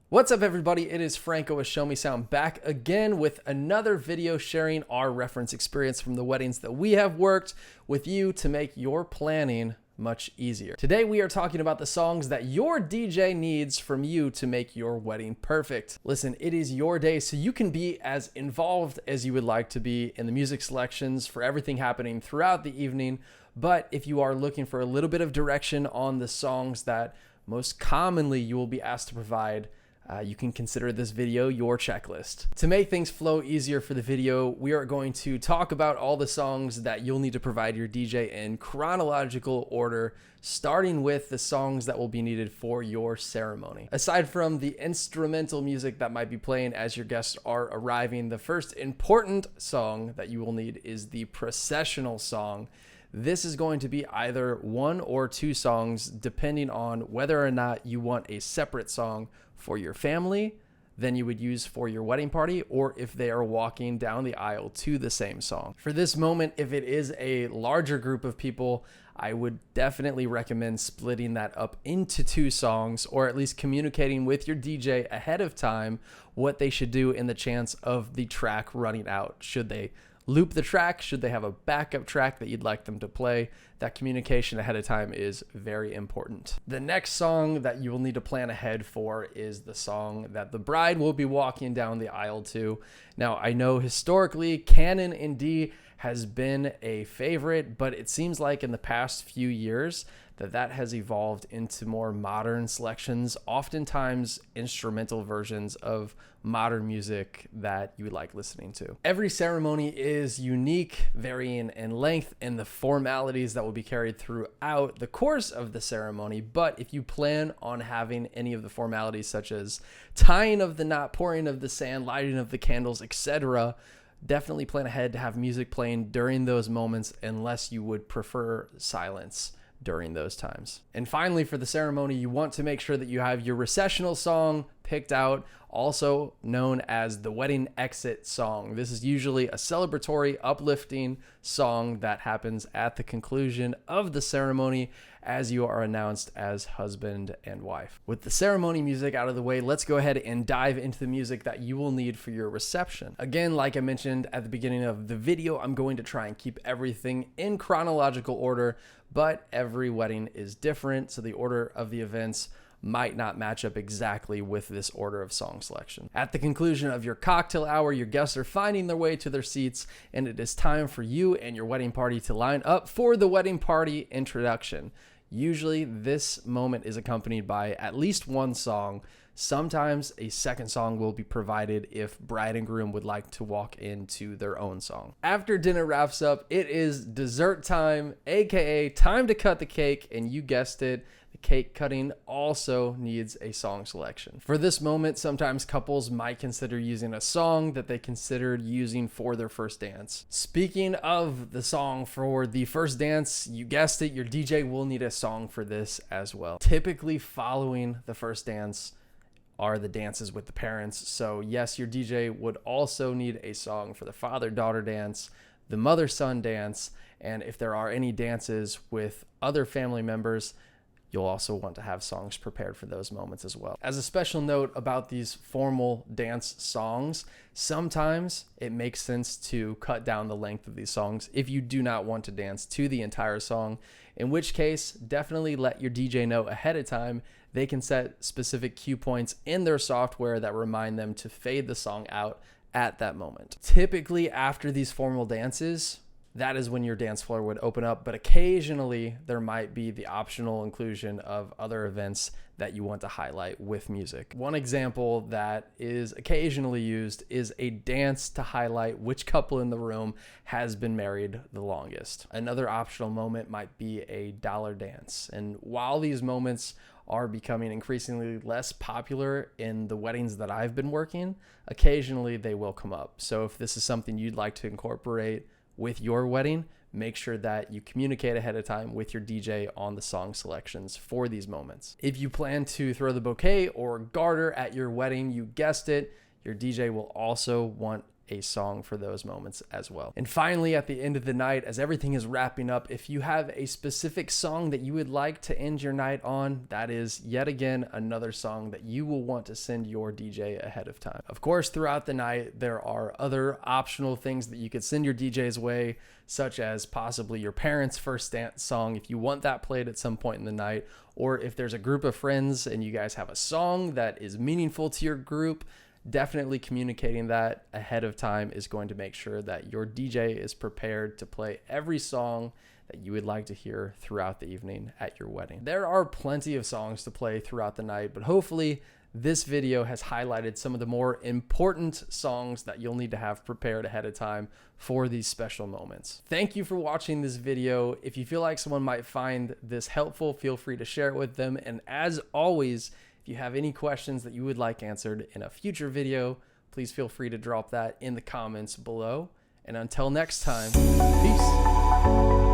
What's up, everybody? It is Franco with Show Me Sound back again with another video sharing our reference experience from the weddings that we have worked with you to make your planning much easier. Today, we are talking about the songs that your DJ needs from you to make your wedding perfect. Listen, it is your day, so you can be as involved as you would like to be in the music selections for everything happening throughout the evening. But if you are looking for a little bit of direction on the songs that most commonly you will be asked to provide, you can consider this video your checklist. To make things flow easier for the video, we are going to talk about all the songs that you'll need to provide your DJ in chronological order, starting with the songs that will be needed for your ceremony. Aside from the instrumental music that might be playing as your guests are arriving, the first important song that you will need is the processional song. This is going to be either one or two songs, depending on whether or not you want a separate song for your family than you would use for your wedding party, or if they are walking down the aisle to the same song. For this moment, if it is a larger group of people, I would definitely recommend splitting that up into two songs, or at least communicating with your DJ ahead of time what they should do in the chance of the track running out. Should they loop the track? Should they have a backup track that you'd like them to play? That communication ahead of time is very important. The next song that you will need to plan ahead for is the song that the bride will be walking down the aisle to. Now, I know historically Canon in D has been a favorite, but it seems like in the past few years that has evolved into more modern selections, oftentimes instrumental versions of modern music that you would like listening to. Every ceremony is unique, varying in length and the formalities that will be carried throughout the course of the ceremony. But if you plan on having any of the formalities such as tying of the knot, pouring of the sand, lighting of the candles, etc., definitely plan ahead to have music playing during those moments, unless you would prefer silence during those times. And finally, for the ceremony, you want to make sure that you have your recessional song picked out, also known as the wedding exit song. This is usually a celebratory, uplifting song that happens at the conclusion of the ceremony as you are announced as husband and wife. With the ceremony music out of the way, let's go ahead and dive into the music that you will need for your reception. Again, like I mentioned at the beginning of the video, I'm going to try and keep everything in chronological order, but every wedding is different, so the order of the events might not match up exactly with this order of song selection. At the conclusion of your cocktail hour, your guests are finding their way to their seats, and it is time for you and your wedding party to line up for the wedding party introduction. Usually, this moment is accompanied by at least one song. Sometimes a second song will be provided if bride and groom would like to walk into their own song. After dinner wraps up, it is dessert time, aka time to cut the cake, and you guessed it, the cake cutting also needs a song selection. For this moment, sometimes couples might consider using a song that they considered using for their first dance. Speaking of the song for the first dance, you guessed it, your DJ will need a song for this as well. Typically following the first dance are the dances with the parents. So yes, your DJ would also need a song for the father-daughter dance, the mother-son dance, and if there are any dances with other family members, you'll also want to have songs prepared for those moments as well. As a special note about these formal dance songs, sometimes it makes sense to cut down the length of these songs if you do not want to dance to the entire song, in which case definitely let your DJ know ahead of time. They can set specific cue points in their software that remind them to fade the song out at that moment. Typically after these formal dances, that is when your dance floor would open up, but occasionally there might be the optional inclusion of other events that you want to highlight with music. One example that is occasionally used is a dance to highlight which couple in the room has been married the longest. Another optional moment might be a dollar dance. And while these moments are becoming increasingly less popular in the weddings that I've been working, occasionally they will come up. So if this is something you'd like to incorporate with your wedding, make sure that you communicate ahead of time with your DJ on the song selections for these moments. If you plan to throw the bouquet or garter at your wedding, you guessed it, your DJ will also want a song for those moments as well. And finally, at the end of the night, as everything is wrapping up, if you have a specific song that you would like to end your night on, that is yet again another song that you will want to send your DJ ahead of time. Of course, throughout the night, there are other optional things that you could send your DJ's way, such as possibly your parents' first dance song if you want that played at some point in the night, or if there's a group of friends and you guys have a song that is meaningful to your group, definitely communicating that ahead of time is going to make sure that your DJ is prepared to play every song that you would like to hear throughout the evening at your wedding. There are plenty of songs to play throughout the night, but hopefully this video has highlighted some of the more important songs that you'll need to have prepared ahead of time for these special moments. Thank you for watching this video. If you feel like someone might find this helpful, feel free to share it with them. And as always, if you have any questions that you would like answered in a future video, please feel free to drop that in the comments below. And until next time, peace.